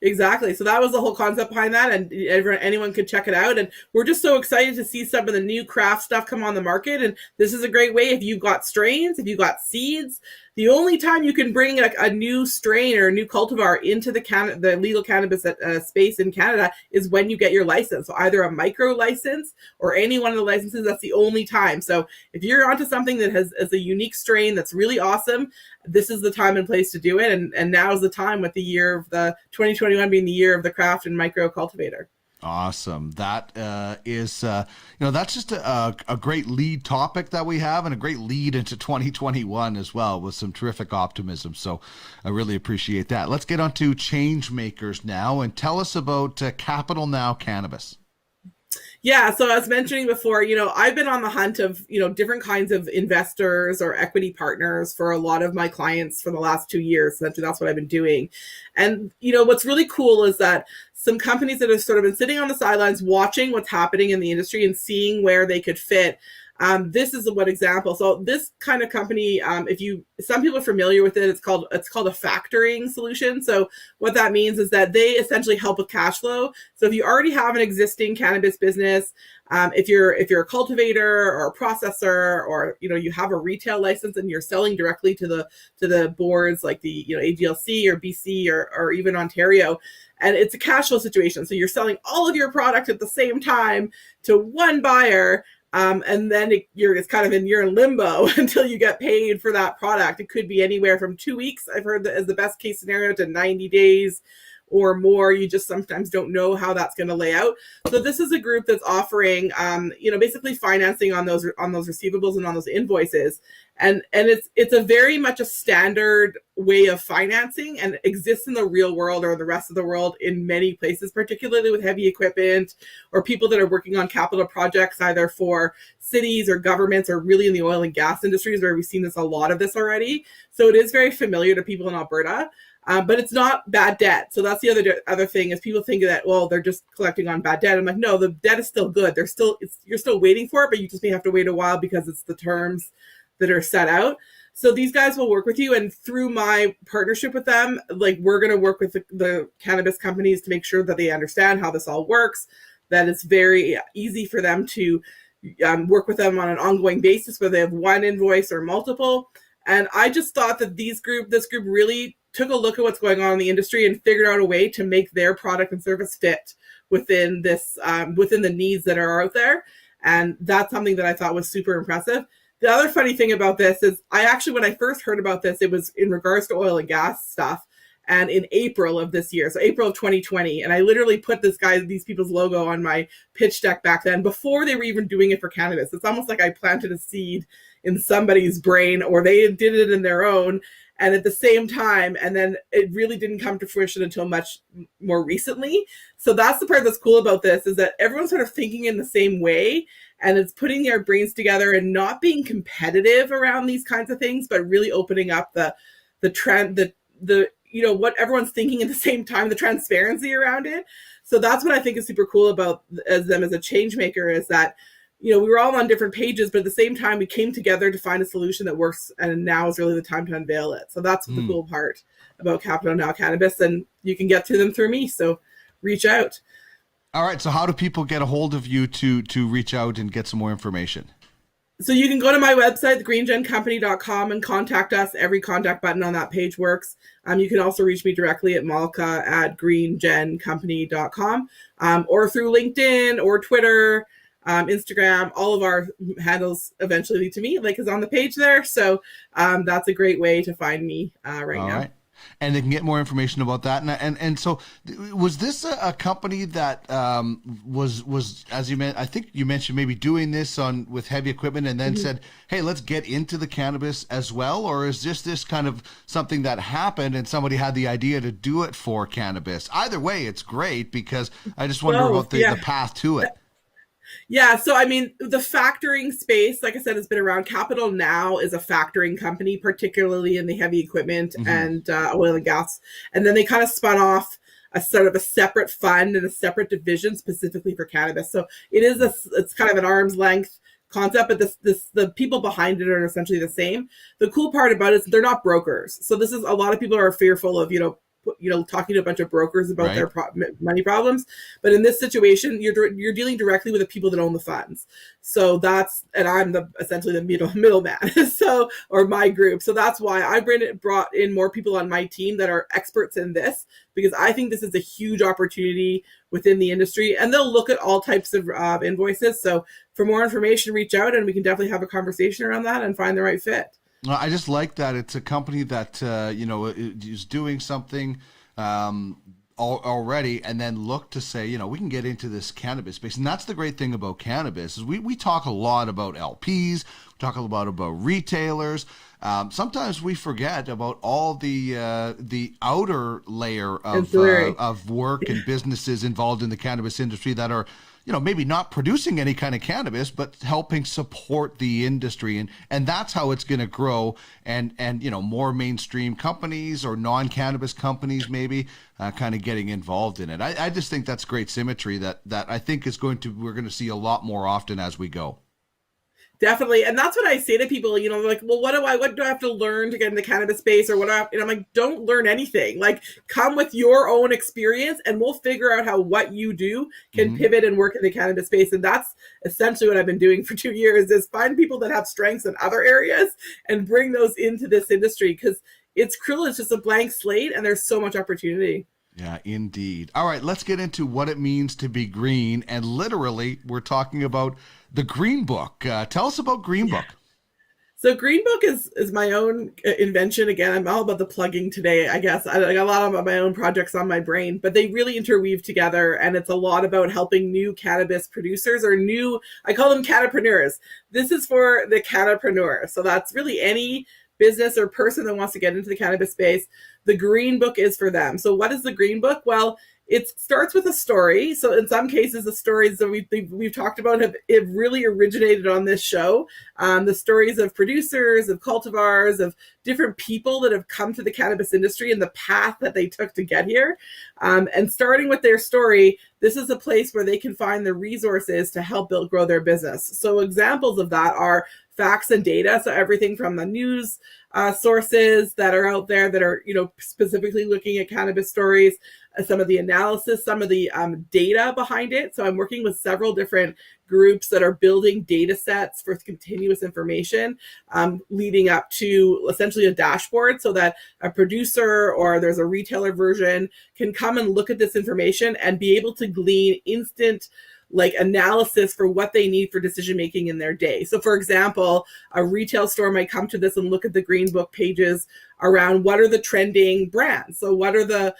S9: Exactly. So that was the whole concept behind that, and anyone could check it out. And we're just so excited to see some of the new craft stuff come on the market. And this is a great way if you've got strains, if you've got seeds. The only time you can bring a new strain or a new cultivar into the legal cannabis space in Canada is when you get your license. So either a micro license or any one of the licenses, that's the only time. So if you're onto something that has a unique strain that's really awesome, this is the time and place to do it. And now is the time, with the year of the 2021 being the year of the craft and micro cultivator.
S2: Awesome. That is, that's just a great lead topic that we have, and a great lead into 2021 as well, with some terrific optimism. So I really appreciate that. Let's get on to change makers now, and tell us about Capital Now Cannabis.
S9: Yeah, so I was mentioning before, I've been on the hunt of, different kinds of investors or equity partners for a lot of my clients for the last 2 years. So that's what I've been doing. And, what's really cool is that some companies that have sort of been sitting on the sidelines watching what's happening in the industry and seeing where they could fit. This is one example. So this kind of company, some people are familiar with it, it's called a factoring solution. So what that means is that they essentially help with cash flow. So if you already have an existing cannabis business, if you're a cultivator or a processor, or you have a retail license and you're selling directly to the boards like the AGLC or BC or even Ontario, and it's a cash flow situation. So you're selling all of your product at the same time to one buyer. And then you're in limbo until you get paid for that product. It could be anywhere from 2 weeks, I've heard, that as the best case scenario, to 90 days, or more. You just sometimes don't know how that's going to lay out. So this is a group that's offering, basically financing on those receivables and on those invoices. And it's a very much a standard way of financing and exists in the real world or the rest of the world in many places, particularly with heavy equipment or people that are working on capital projects, either for cities or governments or really in the oil and gas industries where we've seen a lot of this already. So it is very familiar to people in Alberta. But it's not bad debt. So that's the other thing is people think that, well, they're just collecting on bad debt. I'm like, no, the debt is still good. You're still waiting for it, but you just may have to wait a while because it's the terms that are set out. So these guys will work with you. And through my partnership with them, we're going to work with the cannabis companies to make sure that they understand how this all works, that it's very easy for them to work with them on an ongoing basis, whether they have one invoice or multiple. And I just thought that this group really took a look at what's going on in the industry and figured out a way to make their product and service fit within this, within the needs that are out there. And that's something that I thought was super impressive. The other funny thing about this is when I first heard about this, it was in regards to oil and gas stuff. And in April of this year, so April of 2020, and I literally put these people's logo on my pitch deck back then before they were even doing it for cannabis. It's almost like I planted a seed in somebody's brain or they did it in their own. And at the same time, and then it really didn't come to fruition until much more recently. So that's the part that's cool about this is that everyone's sort of thinking in the same way and it's putting their brains together and not being competitive around these kinds of things, but really opening up the trend, what everyone's thinking at the same time, the transparency around it. So that's what I think is super cool about them as a change maker is that, we were all on different pages, but at the same time, we came together to find a solution that works. And now is really the time to unveil it. So that's the cool part about Capital Now Cannabis. And you can get to them through me. So reach out.
S2: All right. So how do people get a hold of you to reach out and get some more information?
S9: So you can go to my website, thegreengencompany.com, and contact us. Every contact button on that page works. You can also reach me directly at malka@greengencompany.com or through LinkedIn or Twitter, Instagram. All of our handles eventually lead to me, is on the page there. So that's a great way to find me right now. Right.
S2: And they can get more information about that. And so was this a company that was as you meant, I think you mentioned maybe doing this with heavy equipment and then said, hey, let's get into the cannabis as well? Or is this kind of something that happened and somebody had the idea to do it for cannabis? Either way, it's great because I just wonder about the path to it.
S9: Yeah, so the factoring space, like I said, has been around. Capital Now is a factoring company, particularly in the heavy equipment and oil and gas. And then they kind of spun off a sort of a separate fund and a separate division specifically for cannabis. So it's kind of an arm's length concept, but the people behind it are essentially the same. The cool part about it is they're not brokers. So this is a lot of people are fearful of, talking to a bunch of brokers about their money problems. But in this situation, you're dealing directly with the people that own the funds. So and I'm essentially the middleman. So, or my group. So that's why I brought in more people on my team that are experts in this, because I think this is a huge opportunity within the industry, and they'll look at all types of invoices. So for more information, reach out and we can definitely have a conversation around that and find the right fit.
S2: I just like that it's a company that is doing something already, and then look to say, we can get into this cannabis space. And that's the great thing about cannabis is we talk a lot about LPs, we talk a lot about retailers. Sometimes we forget about all the outer layer of work and businesses involved in the cannabis industry that are, maybe not producing any kind of cannabis, but helping support the industry. And that's how it's going to grow. And more mainstream companies or non-cannabis companies maybe kind of getting involved in it. I just think that's great symmetry that I think we're going to see a lot more often as we go.
S9: Definitely. And that's what I say to people, like, well, what do I have to learn to get in the cannabis space or what and I'm like, don't learn anything. Come with your own experience and we'll figure out how what you do can pivot and work in the cannabis space. And that's essentially what I've been doing for 2 years is find people that have strengths in other areas and bring those into this industry because it's cruel. It's just a blank slate and there's so much opportunity.
S2: Yeah, indeed. All right, let's get into what it means to be green. And literally, we're talking about the Green Book. Tell us about Green Book.
S9: So Green Book is my own invention. Again, I'm all about the plugging today, I guess. I got a lot of my own projects on my brain, but they really interweave together, and it's a lot about helping new cannabis producers or new, I call them cannapreneurs. This is for the cannapreneur. So that's really any business or person that wants to get into the cannabis space. The Green Book is for them. So what is the Green Book? Well, it starts with a story. So in some cases, the stories that we've talked about have really originated on this show. The stories of producers, of cultivars, of different people that have come to the cannabis industry and the path that they took to get here. And starting with their story, this is a place where they can find the resources to help grow their business. So examples of that are facts and data. So everything from the news sources that are out there that are, specifically looking at cannabis stories, some of the analysis, some of the data behind it. So I'm working with several different groups that are building data sets for continuous information, leading up to essentially a dashboard so that a producer or there's a retailer version can come and look at this information and be able to glean instant analysis for what they need for decision making in their day. So for example, a retail store might come to this and look at the Green Book pages around what are the trending brands. So what are the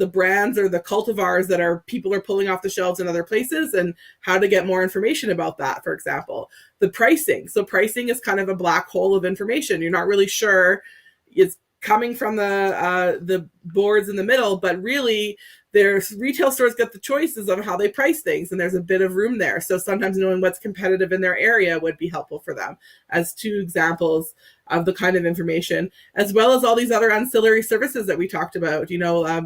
S9: brands or the cultivars that people are pulling off the shelves in other places, and how to get more information about that, for example. The pricing. So pricing is kind of a black hole of information. You're not really sure it's coming from the boards in the middle, but really there's retail stores get the choices of how they price things, and there's a bit of room there. So sometimes knowing what's competitive in their area would be helpful for them, as two examples of the kind of information, as well as all these other ancillary services that we talked about,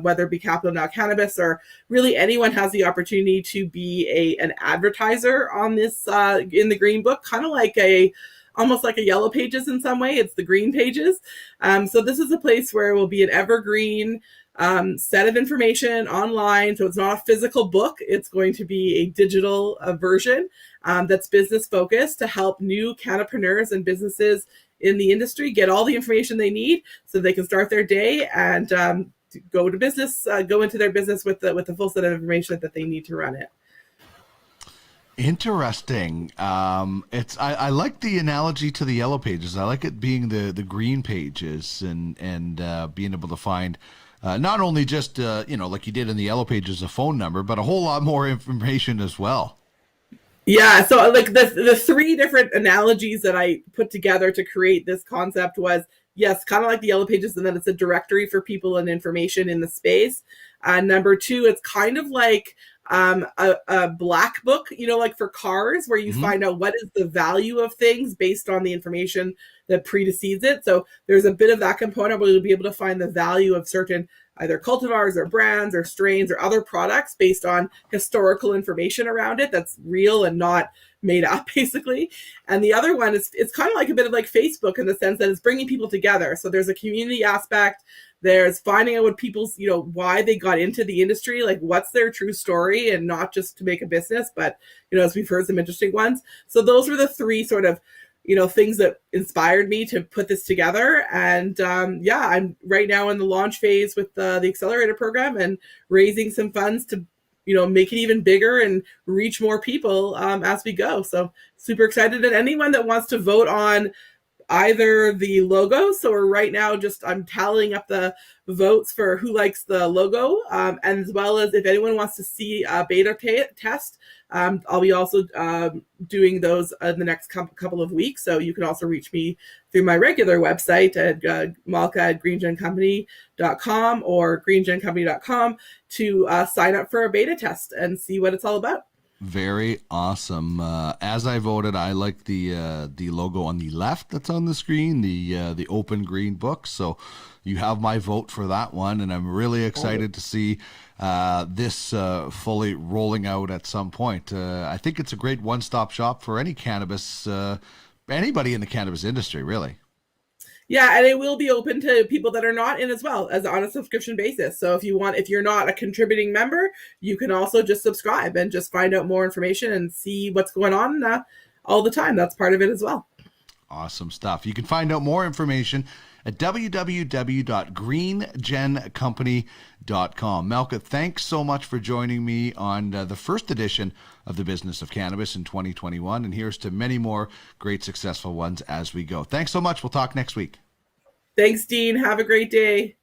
S9: whether it be Capital Now Cannabis, or really anyone has the opportunity to be an advertiser on this in the Green Book, kind of like almost like a Yellow Pages in some way. It's the Green Pages. So this is a place where it will be an evergreen set of information online. So it's not a physical book. It's going to be a digital version that's business focused to help new cannapreneurs and businesses in the industry get all the information they need so they can start their day and go into their business with the full set of information that they need to run it.
S2: Interesting. I like the analogy to the Yellow Pages. I like it being the Green Pages and being able to find not only just like you did in the Yellow Pages, a phone number, but a whole lot more information as well.
S9: Yeah, so the three different analogies that I put together to create this concept was, yes, kind of like the Yellow Pages, and then it's a directory for people and information in the space. Number two, it's kind of like a black book, like for cars, where you find out what is the value of things based on the information that precedes it. So there's a bit of that component where you'll be able to find the value of certain either cultivars or brands or strains or other products based on historical information around it that's real and not made up, basically. And the other one is, it's kind of like a bit of like Facebook in the sense that it's bringing people together. So there's a community aspect. There's finding out what people's, why they got into the industry, like what's their true story, and not just to make a business, but, as we've heard some interesting ones. So those were the three sort of, things that inspired me to put this together. And I'm right now in the launch phase with the accelerator program and raising some funds to, make it even bigger and reach more people as we go. So super excited. And anyone that wants to vote on either the logo. So we're right now I'm tallying up the votes for who likes the logo, and as well as if anyone wants to see a beta test, I'll be also doing those in the next couple of weeks. So you can also reach me through my regular website at malka@greengencompany.com or greengencompany.com to sign up for a beta test and see what it's all about.
S2: Very awesome. As I voted, I like the logo on the left that's on the screen, the open Green Book. So you have my vote for that one, and I'm really excited to see this fully rolling out at some point. I think it's a great one-stop shop for any cannabis, anybody in the cannabis industry, really.
S9: Yeah, and it will be open to people that are not in as well, as on a subscription basis. So if you're not a contributing member, you can also just subscribe and just find out more information and see what's going on all the time. That's part of it as well.
S2: Awesome stuff. You can find out more information at www.greengencompany.com. Malka, thanks so much for joining me on the first edition of The Business of Cannabis in 2021, and here's to many more great successful ones as we go. Thanks so much. We'll talk next week.
S9: Thanks, Dean. Have a great day.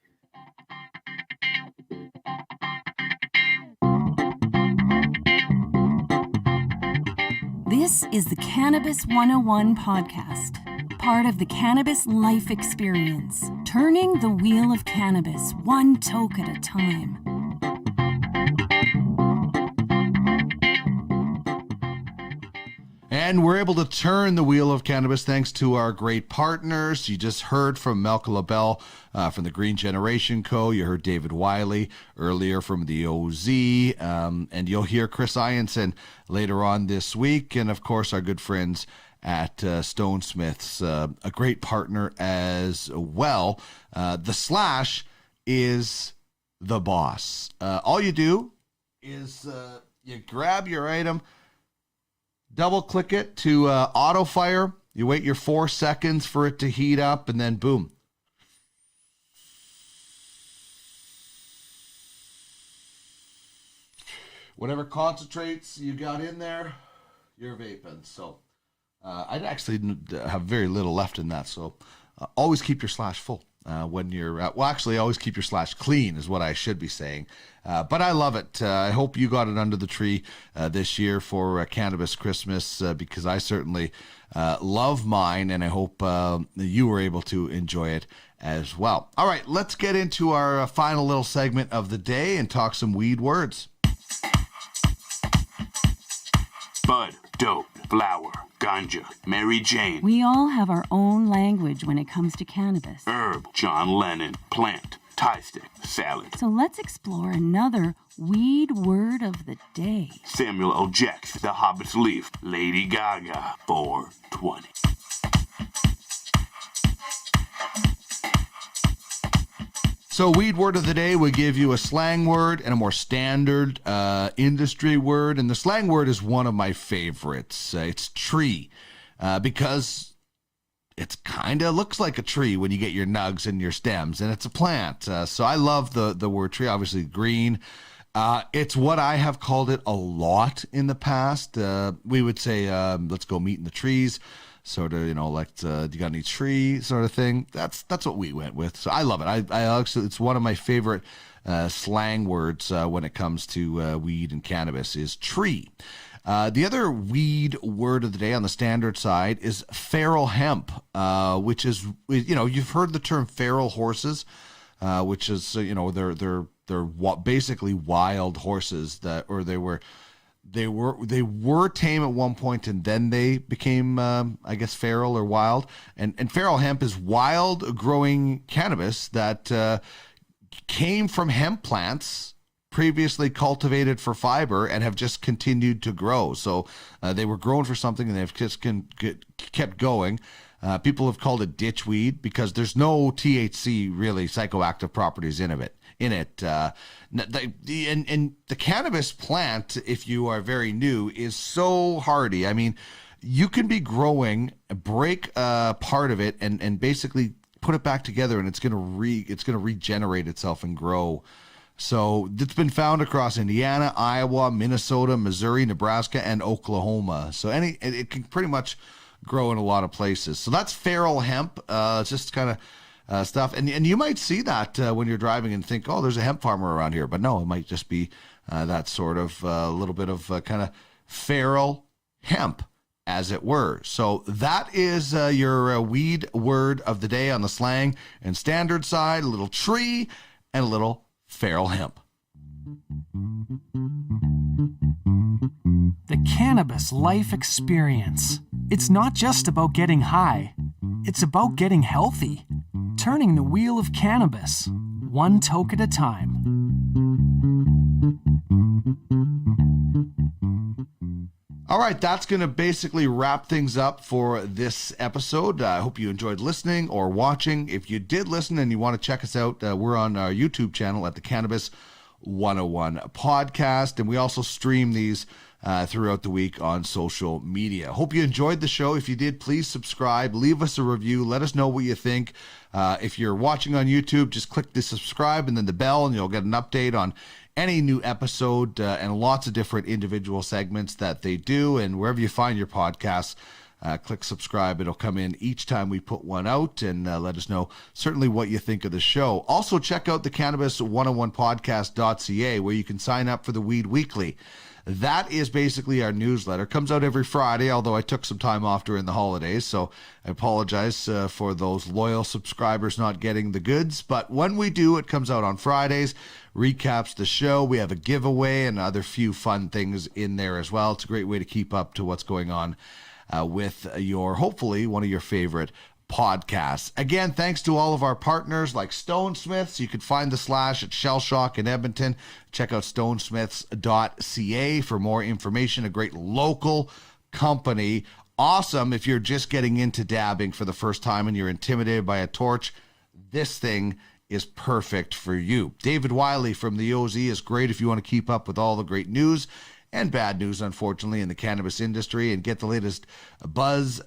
S1: This is the Cannabis 101 podcast, part of the Cannabis Life Experience, turning the wheel of cannabis one toke at a time.
S2: And we're able to turn the wheel of cannabis thanks to our great partners. You just heard from Malka LaBelle from the Green Generation Co. You heard David Wiley earlier from the OZ. And you'll hear Chris Ianson later on this week. And, of course, our good friends at Stone Smiths, a great partner as well. The Slash is the boss. All you do is you grab your item, double click it to auto fire. You wait your 4 seconds for it to heat up, and then boom. Whatever concentrates you got in there, you're vaping. So I'd actually have very little left in that. So always keep your Slash full. When you're always keep your Slash clean is what I should be saying. But I love it. I hope you got it under the tree this year for Cannabis Christmas because I certainly love mine, and I hope you were able to enjoy it as well. All right, let's get into our final little segment of the day and talk some weed words.
S10: Bud, dope, flower, ganja, Mary Jane.
S1: We all have our own language when it comes to cannabis.
S10: Herb, John Lennon, plant, Thai stick, salad.
S1: So let's explore another weed word of the day.
S10: Samuel L. Jackson, The Hobbit's Leaf, Lady Gaga, 420.
S2: So weed word of the day, we give you a slang word and a more standard industry word. And the slang word is one of my favorites. It's tree because it kind of looks like a tree when you get your nugs and your stems, and it's a plant. So I love the word tree, obviously green. It's what I have called it a lot in the past. We would say, let's go meet in the trees. Sort of, like, do you got any tree sort of thing? That's what we went with. So I love it. I actually, it's one of my favorite slang words when it comes to weed and cannabis is tree. The other weed word of the day on the standard side is feral hemp, which is, you've heard the term feral horses, which is, they're basically wild horses they were tame at one point, and then they became, feral or wild. And feral hemp is wild growing cannabis that came from hemp plants previously cultivated for fiber and have just continued to grow. So they were grown for something, and they've just kept going. People have called it ditchweed because there's no THC, really, psychoactive properties in it. And the cannabis plant, if you are very new, is so hardy. I mean, you can be growing, break part of it, and basically put it back together, and it's gonna regenerate itself and grow. So it's been found across Indiana, Iowa, Minnesota, Missouri, Nebraska, and Oklahoma. So it can pretty much grow in a lot of places. So that's feral hemp. It's just kind of stuff, and you might see that when you're driving and think, oh, there's a hemp farmer around here, but no, it might just be that sort of little bit of kind of feral hemp, as it were. So that is your weed word of the day on the slang and standard side: a little tree and a little feral hemp.
S11: The Cannabis Life Experience. It's not just about getting high. It's about getting healthy. Turning the wheel of cannabis, one toke at a time.
S2: All right, that's going to basically wrap things up for this episode. I hope you enjoyed listening or watching. If you did listen and you want to check us out, we're on our YouTube channel at the Cannabis 101 podcast. And we also stream these throughout the week on social media. Hope you enjoyed the show. If you did, please subscribe, leave us a review, let us know what you think. If you're watching on YouTube, just click the subscribe and then the bell, and you'll get an update on any new episode and lots of different individual segments that they do. And wherever you find your podcasts, click subscribe. It'll come in each time we put one out, and let us know certainly what you think of the show. Also, check out the Cannabis101podcast.ca, where you can sign up for the Weed Weekly. That is basically our newsletter. Comes out every Friday, although I took some time off during the holidays, so I apologize for those loyal subscribers not getting the goods. But when we do, it comes out on Fridays, recaps the show. We have a giveaway and other few fun things in there as well. It's a great way to keep up to what's going on with hopefully one of your favorite podcasts. Again, thanks to all of our partners like Stonesmiths. You can find the Slash at Shell Shock in Edmonton. Check out stonesmiths.ca for more information. A great local company. Awesome if you're just getting into dabbing for the first time and you're intimidated by a torch. This thing is perfect for you. David Wiley from the OZ is great if you want to keep up with all the great news and bad news, unfortunately, in the cannabis industry, and get the latest bud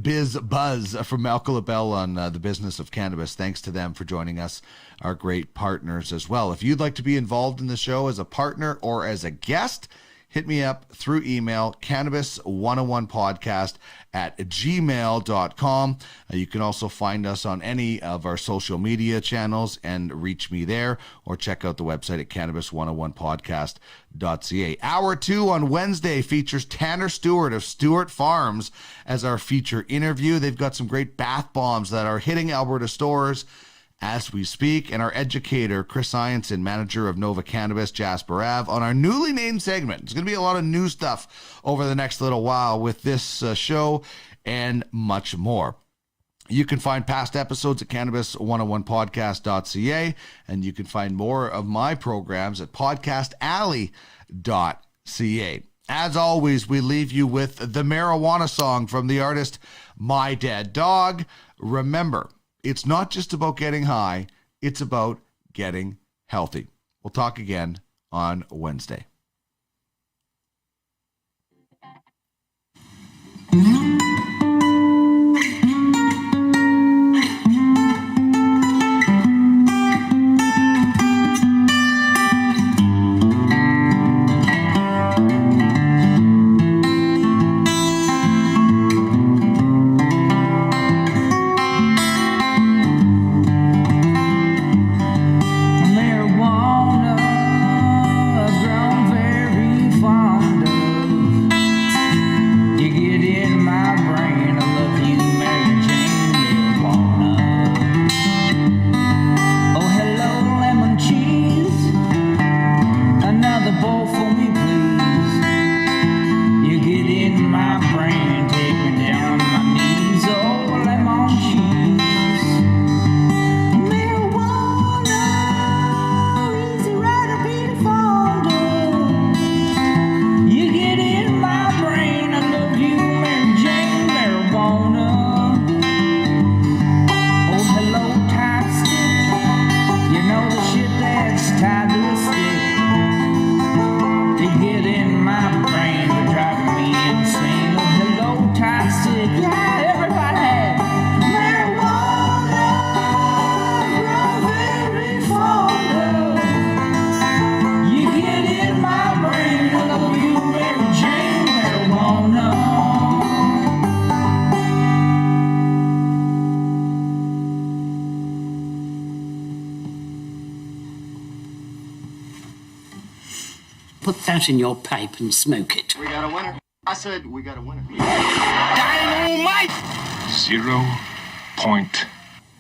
S2: biz buzz from Malcolm LaBelle on the business of cannabis. Thanks to them for joining us, our great partners as well. If you'd like to be involved in the show as a partner or as a guest, hit me up through email, cannabis101podcast@gmail.com. You can also find us on any of our social media channels and reach me there, or check out the website at cannabis101podcast.ca. Hour 2 on Wednesday features Tanner Stewart of Stewart Farms as our feature interview. They've got some great bath bombs that are hitting Alberta stores as we speak, and our educator, Chris Ianson, manager of Nova Cannabis, Jasper Ave, on our newly named segment. There's going to be a lot of new stuff over the next little while with this show and much more. You can find past episodes at cannabis101podcast.ca, and you can find more of my programs at podcastalley.ca. As always, we leave you with the marijuana song from the artist My Dead Dog. Remember, it's not just about getting high, it's about getting healthy. We'll talk again on Wednesday.
S3: Put that in your pipe and smoke it.
S5: We got a winner. I said we got a winner.
S10: Dynamite! 0.0